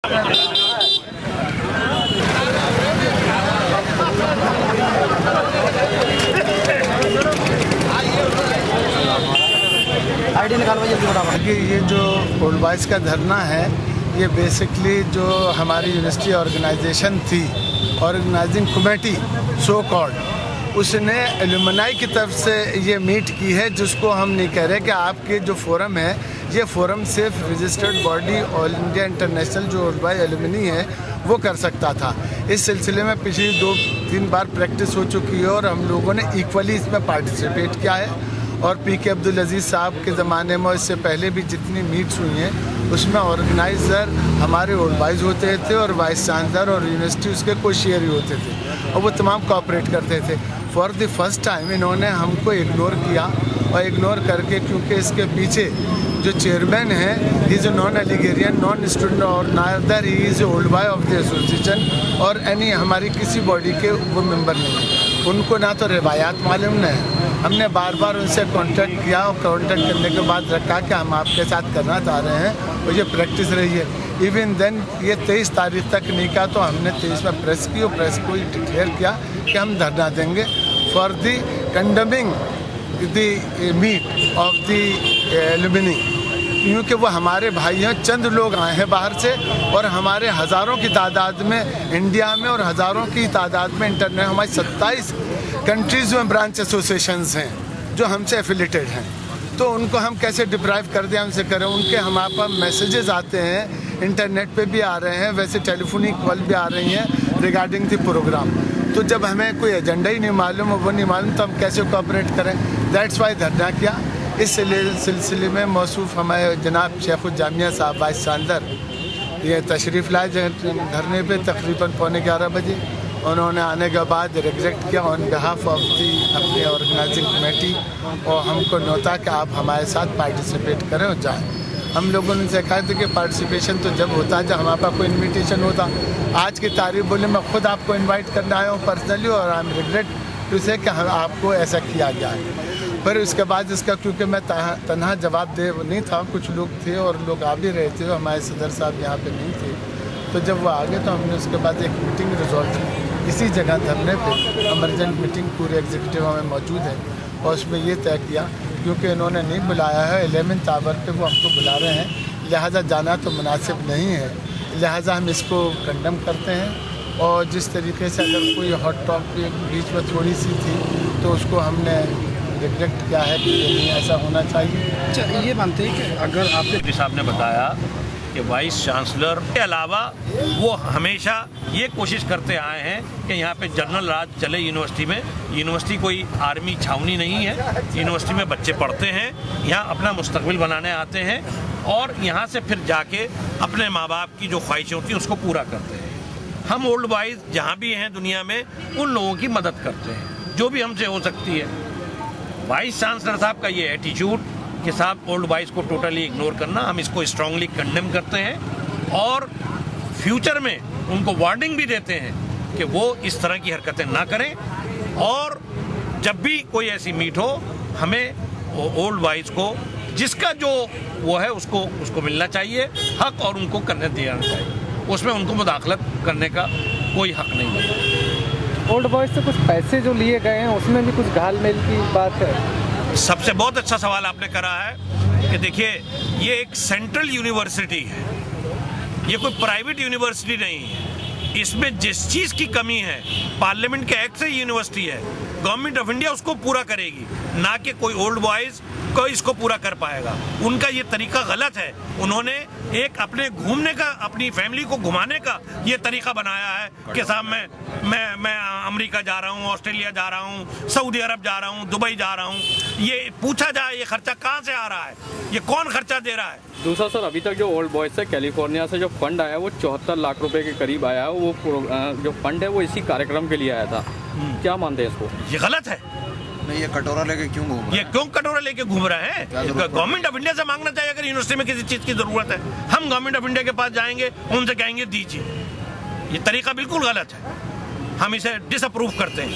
ID निकाल कि ये जो ओल्ड बॉयज़ का धरना है, ये बेसिकली जो हमारी यूनिवर्सिटी ऑर्गेनाइजेशन थी, ऑर्गेनाइजिंग कमेटी सो कॉल्ड, उसने एलुमनाई की तरफ से ये मीट की है, जिसको हम नहीं कह रहे कि आपके जो फोरम है, ये फोरम सिर्फ registered body all India international जो ओल्ड बॉय एलुमनी है वो कर सकता था। इस सिलसिले में पिछली 2-3 बार प्रैक्टिस हो चुकी है और हम लोगों ने इक्वली इसमें पार्टिसिपेट किया है। और पीके अब्दुल अजीज़ साहब के ज़माने में, इससे पहले भी जितनी मीट्स हुई हैं उसमें ऑर्गेनाइज़र हमारे ओल्ड बॉयज़ होते थे और वाइस चांसलर और यूनिवर्सिटी उसके कोशियर ही होते थे और वो तमाम कोऑपरेट करते थे। फॉर द फर्स्ट टाइम इन्होंने हमको इग्नोर किया और इग्नोर करके, क्योंकि इसके पीछे जो चेयरमैन है he is a non Aligarian, non student और neither he is old boy of the association और एनी हमारी किसी बॉडी के वो मेंबर नहीं है। उनको ना तो रिवायात मालूम न है। हमने बार बार उनसे कांटेक्ट किया और कांटेक्ट करने के बाद रखा कि हम आपके साथ करना चाह रहे हैं और ये प्रैक्टिस रही है। इवन देन ये 23 तारीख तक नहीं कहा तो हमने 23 में प्रेस की और प्रेस को डिक्लेयर किया कि हम धरना देंगे for the condemning the meet of the alumni, क्योंकि वो हमारे भाई हैं। चंद लोग आए हैं बाहर से और हमारे हज़ारों की तादाद में इंडिया में और हज़ारों की तादाद में इंटरनेट, हमारी 27 कंट्रीज़ में ब्रांच एसोसिएशंस हैं जो हमसे एफिलेटेड हैं। तो उनको हम कैसे डिप्राइव कर दें, हमसे करें? उनके हमारे पास मैसेजेस आते हैं, इंटरनेट पे भी आ रहे हैं, वैसे टेलीफोनिक कॉल भी आ रही हैं रिगार्डिंग द प्रोग्राम। तो जब हमें कोई एजेंडा ही नहीं मालूम और वो नहीं मालूम तो हम कैसे कोऑपरेट करें? दैट्स वाई धरना किया। इस सिलसिले में मौसूफ हमारे जनाब शेखुज्जामिया साहब वाइस चांसलर ये तशरीफ़ लाए धरने पे तकरीबन 11:15 बजे। उन्होंने आने के बाद रिजेक्ट किया ऑन बिहाफ ऑफ दी अपनी ऑर्गेनाइजिंग कमेटी और हमको नोता कि आप हमारे साथ पार्टिसिपेट करें और जाएँ। हम लोगों ने कहा था कि पार्टिसिपेशन तो जब होता है जब हमारे पास कोई इन्विटेशन होता। आज की तारीख बोले मैं खुद आपको इन्वाइट करने आया हूँ पर्सनली और आई एम रिग्रेट टू से कि आपको ऐसा किया गया है। पर उसके बाद इसका क्योंकि मैं तन्हा जवाब दे नहीं था, कुछ लोग थे और लोग आ भी रहे थे, हमारे सदर साहब यहाँ पे नहीं थे, तो जब वो आ गए तो हमने उसके बाद एक मीटिंग रिजॉल्व की इसी जगह धरने पे। अमरजेंट मीटिंग पूरे एग्जीक्यूटिव हमें मौजूद है और उसमें ये तय किया क्योंकि इन्होंने नहीं बुलाया है 11th आवर पे वो हमको बुला रहे हैं, लिहाजा जाना तो मुनासिब नहीं है, लिहाजा हम इसको कंडेम करते हैं। और जिस तरीके से अगर कोई हॉट टॉपिक बीच में थोड़ी सी थी तो उसको हमने रिजेक्ट किया है कि नहीं ऐसा होना चाहिए। अच्छा, ये मानते हैं कि अगर आपने साहब ने बताया कि वाइस चांसलर के अलावा वो हमेशा ये कोशिश करते आए हैं कि यहाँ पे जनरल राज चले यूनिवर्सिटी में। यूनिवर्सिटी कोई आर्मी छावनी नहीं है, यूनिवर्सिटी में बच्चे पढ़ते हैं, यहाँ अपना मुस्तकबिल बनाने आते हैं और यहाँ से फिर जाके अपने माँ बाप की जो ख्वाहिशें होती हैं उसको पूरा करते हैं। हम ओल्ड बॉयज़ जहाँ भी हैं दुनिया में उन लोगों की मदद करते हैं जो भी हमसे हो सकती है। वाइस चांसलर साहब का ये एटीट्यूड कि साहब ओल्ड बॉयज़ को टोटली इग्नोर करना, हम इसको स्ट्रांगली कंडेम करते हैं और फ्यूचर में उनको वार्निंग भी देते हैं कि वो इस तरह की हरकतें ना करें और जब भी कोई ऐसी मीट हो हमें ओल्ड बॉयज़ को जिसका जो वो है उसको मिलना चाहिए हक और उनको करने देना चाहिए, उसमें उनको मुदाखलत करने का कोई हक नहीं है। ओल्ड बॉयज़ से कुछ पैसे जो लिए गए हैं उसमें भी कुछ घालमेल की बात है? सबसे बहुत अच्छा सवाल आपने करा है कि देखिए ये एक सेंट्रल यूनिवर्सिटी है, ये कोई प्राइवेट यूनिवर्सिटी नहीं है। इसमें जिस चीज़ की कमी है पार्लियामेंट के एक्ट से यूनिवर्सिटी है, गवर्नमेंट ऑफ इंडिया उसको पूरा करेगी, ना कि कोई ओल्ड बॉयज़ को इसको पूरा कर पाएगा। उनका ये तरीका गलत है। उन्होंने एक अपने घूमने का, अपनी फैमिली को घुमाने का ये तरीका बनाया है कि साहब मैं अमेरिका जा रहा हूँ, ऑस्ट्रेलिया जा रहा हूँ, सऊदी अरब जा रहा हूँ, दुबई जा रहा हूँ। ये पूछा जाए ये खर्चा कहाँ से आ रहा है, ये कौन खर्चा दे रहा है? दूसरा सर, अभी तक जो ओल्ड बॉयज़ से कैलिफोर्निया से जो फंड आया वो 74 लाख रुपए के करीब आया है। वो जो फंड है वो इसी कार्यक्रम के लिए आया था। क्या मानते हैं इसको? ये गलत है। नहीं, ये कटोरा लेके क्यों घूम रहा है? ये क्यों कटोरा लेके घूम रहे हैं? गवर्नमेंट ऑफ इंडिया से मांगना चाहिए अगर यूनिवर्सिटी में किसी चीज़ की ज़रूरत है। हम गवर्नमेंट ऑफ इंडिया के पास जाएंगे, उनसे कहेंगे दीजिए। ये तरीका बिल्कुल गलत है, हम इसे डिसअप्रूव करते हैं।